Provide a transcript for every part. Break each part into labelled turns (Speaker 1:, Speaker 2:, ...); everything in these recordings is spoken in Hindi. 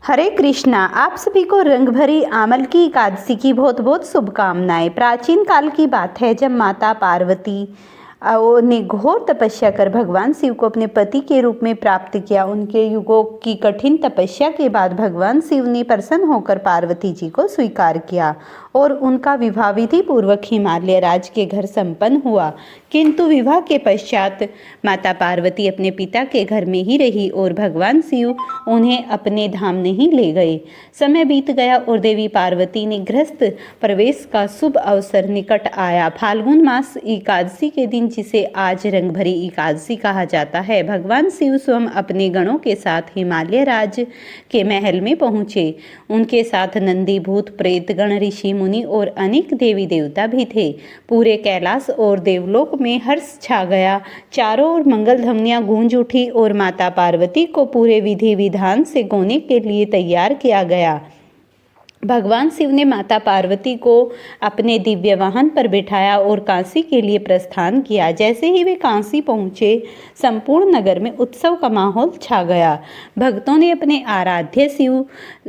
Speaker 1: हरे कृष्णा। आप सभी को रंग भरी आमल की एकादशी की बहुत बहुत शुभकामनाएं। प्राचीन काल की बात है जब माता पार्वती ने घोर तपस्या कर भगवान शिव को अपने पति के रूप में प्राप्त किया। उनके युगों की कठिन तपस्या के बाद भगवान शिव ने प्रसन्न होकर पार्वती जी को स्वीकार किया और उनका विवाह विधि पूर्वक हिमालय राज के घर संपन्न हुआ। किंतु विवाह के पश्चात माता पार्वती अपने पिता के घर में ही रही और भगवान शिव उन्हें अपने धाम नहीं ले गए। समय बीत गया और देवी पार्वती ने गृहस्थ प्रवेश का शुभ अवसर निकट आया। फाल्गुन मास एकादशी के दिन, जिसे आज रंग भरी एकादशी कहा जाता है, भगवान शिव स्वयं अपने गणों के साथ हिमालय राज के महल में पहुंचे। उनके साथ नंदी, भूत, प्रेत गण, ऋषि मुनि और अनेक देवी देवता भी थे। पूरे कैलाश और देवलोक में हर्ष छा गया। चारों ओर मंगल ध्वनियां गूंज उठी और माता पार्वती को पूरे विधि विधान से गाने के लिए तैयार किया गया। भगवान शिव ने माता पार्वती को अपने दिव्य वाहन पर बिठाया और काशी के लिए प्रस्थान किया। जैसे ही वे काशी पहुंचे, संपूर्ण नगर में उत्सव का माहौल छा गया। भक्तों ने अपने आराध्य शिव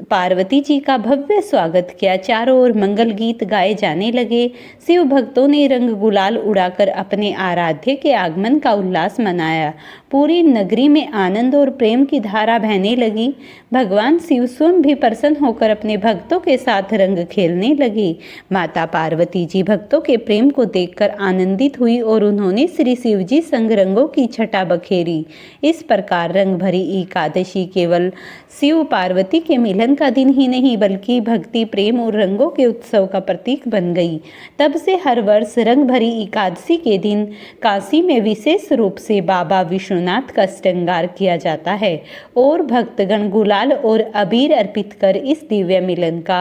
Speaker 1: पार्वती जी का भव्य स्वागत किया। चारों ओर मंगल गीत गाए जाने लगे। शिव भक्तों ने रंग गुलाल उड़ाकर अपने आराध्य के आगमन का उल्लास मनाया। पूरी नगरी में आनंद और प्रेम की धारा बहने लगी। भगवान शिव स्वयं भी प्रसन्न होकर अपने भक्तों के साथ रंग खेलने लगी। माता पार्वती जी भक्तों के प्रेम को देखकर आनंदित हुई और उन्होंने श्री शिव जी संग रंगों की छटा बखेरी। इस प्रकार रंग भरी एकादशी केवल शिव पार्वती के मिलन का दिन ही नहीं, बल्कि भक्ति, प्रेम और रंगों के उत्सव का प्रतीक बन गई। तब से हर वर्ष रंग भरी एकादशी के दिन काशी में विशेष रूप से बाबा विश्वनाथ का श्रृंगार किया जाता है और भक्तगण गुलाल और अबीर अर्पित कर इस दिव्य मिलन का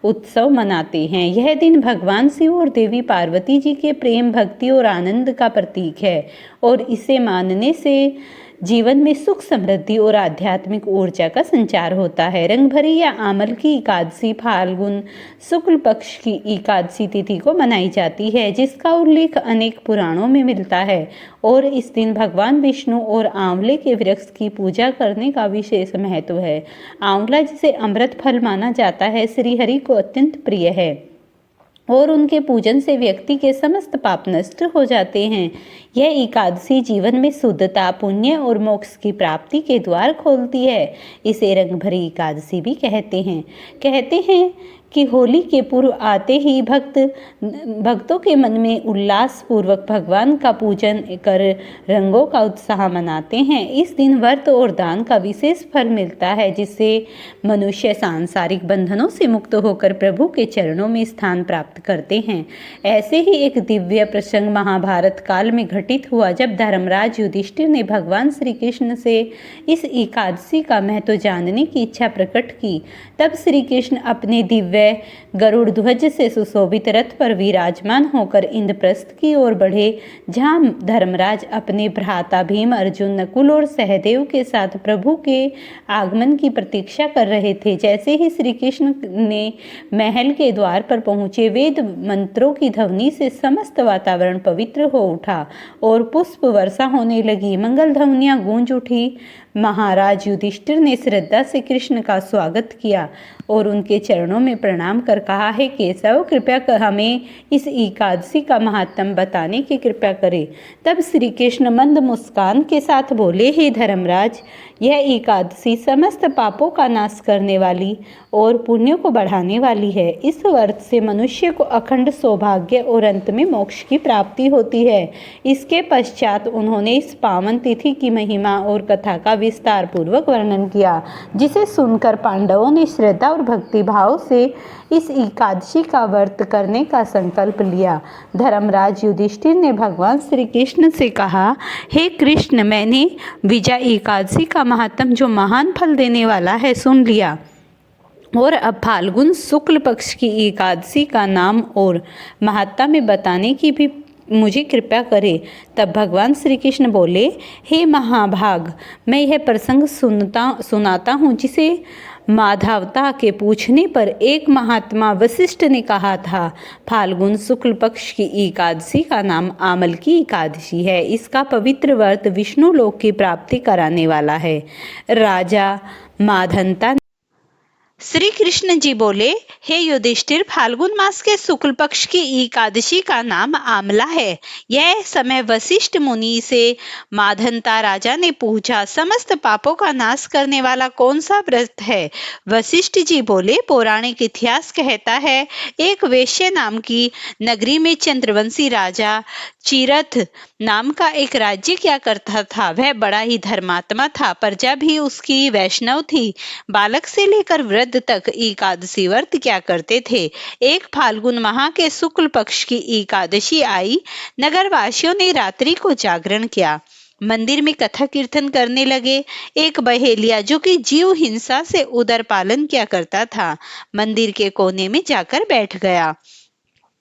Speaker 1: उत्सव मनाते हैं। यह दिन भगवान शिव और देवी पार्वती जी के प्रेम, भक्ति और आनंद का प्रतीक है और इसे मानने से जीवन में सुख, समृद्धि और आध्यात्मिक ऊर्जा का संचार होता है। रंग भरी या आमल की एकादशी फाल्गुन शुक्ल पक्ष की एकादशी तिथि को मनाई जाती है, जिसका उल्लेख अनेक पुराणों में मिलता है और इस दिन भगवान विष्णु और आंवले के वृक्ष की पूजा करने का विशेष महत्व है। आंवला, जिसे अमृत फल माना जाता है, श्री हरि को अत्यंत प्रिय है और उनके पूजन से व्यक्ति के समस्त पाप नष्ट हो जाते हैं। यह एकादशी जीवन में शुद्धता, पुण्य और मोक्ष की प्राप्ति के द्वार खोलती है। इसे रंग भरी एकादशी भी कहते हैं कि होली के पूर्व आते ही भक्तों के मन में उल्लास पूर्वक भगवान का पूजन कर रंगों का उत्साह मनाते हैं। इस दिन व्रत और दान का विशेष फल मिलता है, जिससे मनुष्य सांसारिक बंधनों से मुक्त होकर प्रभु के चरणों में स्थान प्राप्त करते हैं। ऐसे ही एक दिव्य प्रसंग महाभारत काल में घटित हुआ, जब धर्मराज युधिष्ठिर ने भगवान श्री कृष्ण से इस एकादशी का महत्व जानने की इच्छा प्रकट की। तब श्री कृष्ण अपने दिव्य गरुड़ ध्वज से सुशोभित रथ पर विराजमान होकर इंद्रप्रस्थ की ओर बढ़े, जहां धर्मराज अपने भ्राता भीम, अर्जुन, नकुल और सहदेव के साथ प्रभु के आगमन की प्रतीक्षा कर रहे थे। जैसे ही श्री कृष्ण ने महल के द्वार पर पहुंचे, वेद मंत्रों की ध्वनि से समस्त वातावरण पवित्र हो उठा और पुष्प वर्षा होने लगी। मंगल ध्वनियां गूंज उठी। महाराज युधिष्ठिर ने श्रद्धा से कृष्ण का स्वागत किया और उनके चरणों में प्रणाम कर कहा, है केशव, कृपया कर हमें इस एकादशी का महात्म बताने की कृपा करें। तब श्री कृष्ण मंद मुस्कान के साथ बोले, हे धर्मराज, यह एकादशी समस्त पापों का नाश करने वाली और पुण्य को बढ़ाने वाली है। इस व्रत से मनुष्य को अखंड सौभाग्य और अंत में मोक्ष की प्राप्ति होती है। इसके पश्चात उन्होंने इस पावन तिथि की महिमा और कथा का विस्तार पूर्वक वर्णन किया, जिसे सुनकर पांडवों ने श्रद्धा और भक्ति भाव से इस एकादशी का व्रत करने का संकल्प लिया। धर्मराज युधिष्ठिर ने भगवान श्री कृष्ण से कहा, हे कृष्ण, मैंने विजया एकादशी का महात्म, जो महान फल देने वाला है, सुन लिया और अब फाल्गुन शुक्ल पक्ष की एकादशी का नाम और महत्ता में बताने की भी मुझे कृपा करे। तब भगवान श्री कृष्ण बोले, हे महाभाग, मैं यह प्रसंग सुनाता हूँ, जिसे माधवता के पूछने पर एक महात्मा वशिष्ठ ने कहा था। फाल्गुन शुक्ल पक्ष की एकादशी का नाम आमल की एकादशी है। इसका पवित्र व्रत विष्णु लोक की प्राप्ति कराने वाला है। राजा माधंता श्री कृष्ण जी बोले, हे युधिष्ठिर, फाल्गुन मास के शुक्ल पक्ष की एकादशी का नाम आमला है। यह समय वशिष्ठ मुनि से माधनता राजा ने पूछा, समस्त पापों का नाश करने वाला कौन सा व्रत है? वशिष्ठ जी बोले, पौराणिक इतिहास कहता है, एक वेश्य नाम की नगरी में चंद्रवंशी राजा चिरथ नाम का एक राज्य क्या करता था। वह बड़ा ही धर्मात्मा था, प्रजा भी उसकी वैष्णव थी। बालक से लेकर वृद्ध तक एकादशी व्रत क्या करते थे। एक फाल्गुन माह के शुक्ल पक्ष की एकादशी आई। नगर वासियों ने रात्रि को जागरण किया, मंदिर में कथा कीर्तन करने लगे। एक बहेलिया जो कि जीव हिंसा से उदर पालन किया करता था, मंदिर के कोने में जाकर बैठ गया।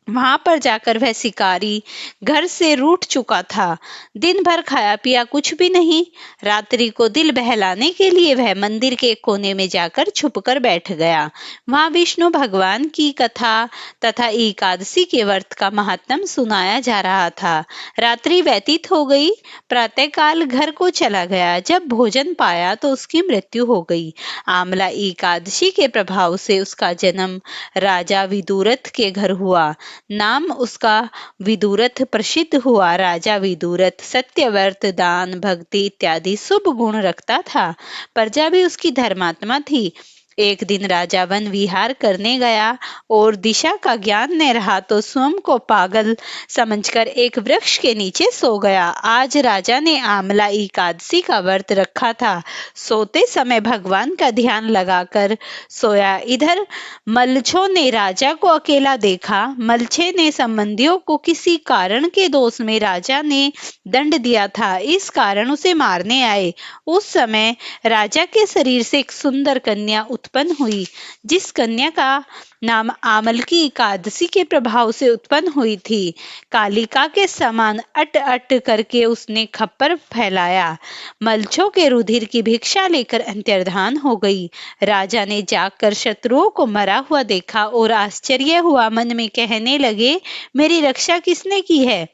Speaker 1: वहां पर जाकर वह शिकारी घर से रूठ चुका था। दिन भर खाया पिया कुछ भी नहीं। रात्रि को दिल बहलाने के लिए वह मंदिर के कोने में जाकर छुपकर बैठ गया। वहां विष्णु भगवान की कथा तथा एकादशी के व्रत का महात्म सुनाया जा रहा था। रात्रि व्यतीत हो गई। प्रातःकाल घर को चला गया। जब भोजन पाया तो उसकी मृत्यु हो गई। आमला एकादशी के प्रभाव से उसका जन्म राजा विदुरथ के घर हुआ। नाम उसका विदुरथ प्रसिद्ध हुआ। राजा विदुरथ सत्यव्रत, दान, भक्ति इत्यादि शुभ गुण रखता था। प्रजा भी उसकी धर्मात्मा थी। एक दिन राजा वन विहार करने गया और दिशा का ज्ञान न रहा तो स्वयं को पागल समझकर एक वृक्ष के नीचे सो गया। आज राजा ने आमला एकादशी का व्रत रखा था। सोते समय भगवान का ध्यान लगाकर सोया। इधर मल्छों ने राजा को अकेला देखा। मल्छे ने संबंधियों को किसी कारण के दोष में राजा ने दंड दिया था, इस कारण उसे मारने आए। उस समय राजा के शरीर से एक सुंदर कन्या उत्पन्न हुई, जिस कन्या का नाम आमलकी एकादशी के प्रभाव से उत्पन्न हुई थी। कालिका के समान अट अट करके उसने खप्पर फैलाया। मल्छों के रुधिर की भिक्षा लेकर अंतर्धान हो गई। राजा ने जागकर शत्रुओं को मरा हुआ देखा और आश्चर्य हुआ। मन में कहने लगे, मेरी रक्षा किसने की है?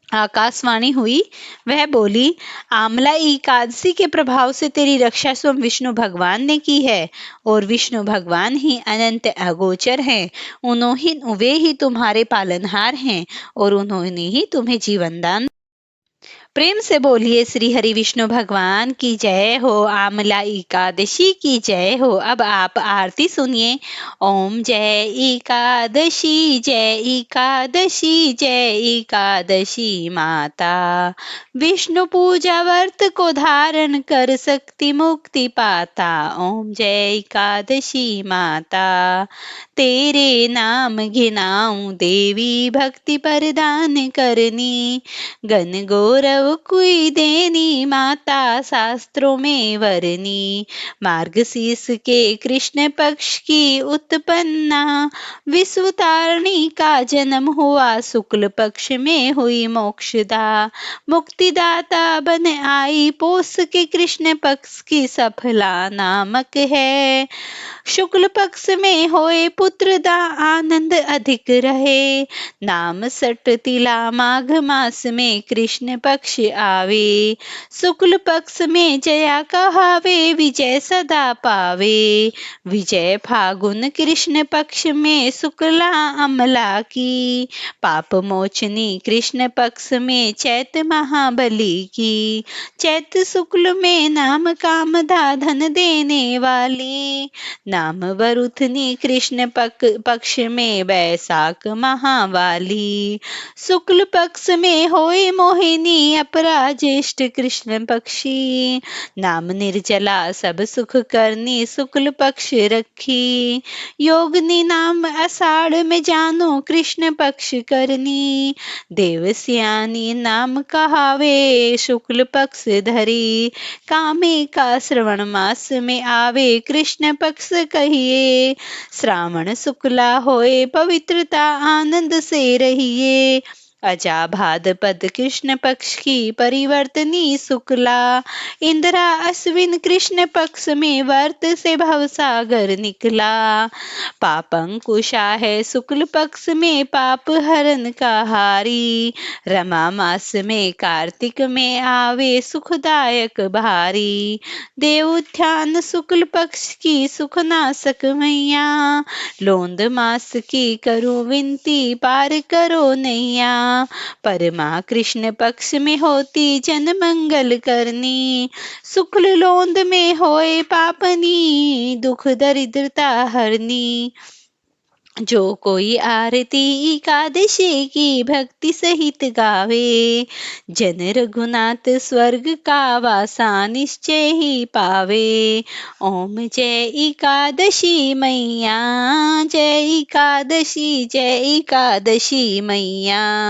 Speaker 1: आकाशवाणी हुई। वह बोली, आमला एकादशी के प्रभाव से तेरी रक्षा स्वयं विष्णु भगवान ने की है और विष्णु भगवान ही अनंत अगोचर हैं। उन्होंने वे ही तुम्हारे पालनहार हैं और उन्होंने ही तुम्हें जीवन दान। प्रेम से बोलिए श्री हरि विष्णु भगवान की जय हो। आमला एकादशी की जय हो। अब आप आरती सुनिए। ओम जय एकादशी, जय एकादशी, जय एकादशी माता। विष्णु पूजा व्रत को धारण कर सकती मुक्ति पाता। ओम जय एकादशी माता। तेरे नाम घिनाऊं देवी, भक्ति प्रदान करनी। गण गौरव कोई देनी, माता शास्त्रों में वरनी। मार्गशीर्ष के कृष्ण पक्ष की उत्पन्ना, विश्व तारणी का जन्म हुआ। शुक्ल पक्ष में हुई मोक्षदा, मुक्तिदाता बन आई। पोष के कृष्ण पक्ष की सफला नामक है। शुक्ल पक्ष में होए पुत्र दा, आनंद अधिक रहे। नाम सट तिला, माघ मास में कृष्ण पक्ष आवे। शुक्ल पक्ष में जया कहावे, विजय सदा पावे। विजय फागुन कृष्ण पक्ष में, शुक्ला अमला की। पाप मोचनी कृष्ण पक्ष में, चैत महाबली की। चैत शुक्ल में नाम कामदा, धन देने वाली। नाम वरुथनी कृष्ण पक्ष में, वैशाख महावाली। शुक्ल पक्ष में होए मोहिनी, अपराजेष्ठ कृष्ण पक्षी। नाम निर्जला सब सुख करनी, शुक्ल पक्ष रखी। योगनी नाम आषाढ़ में, जानो कृष्ण पक्ष करनी। देवस्यानी नाम कहावे, शुक्ल पक्ष धरी। कामे का श्रवण मास में आवे, कृष्ण पक्ष कहिए। श्रावण शुक्ला होए पवित्रता, आनंद से रहिए। अजा भाद्रपद कृष्ण पक्ष की परिवर्तनी शुक्ला, इंदिरा अश्विन कृष्ण पक्ष में वर्त से भवसागर निकला। पापंकुशा है शुक्ल पक्ष में पाप हरण का हारी, रमा मास में कार्तिक में आवे सुखदायक भारी। देवोत्थान शुक्ल पक्ष की सुखनाशक मैया, लोंद मास की करो विनती पार करो नैया। परमा कृष्ण पक्ष में होती जन मंगल करनी, शुक्ल लोंद में होए पापनी दुख दरिद्रता हरनी। जो कोई आरती एकादशी की भक्ति सहित गावे, जन रघुनाथ स्वर्ग का वासा निश्चय ही पावे। ओम जय एकादशी मैया, जय एकादशी मैया।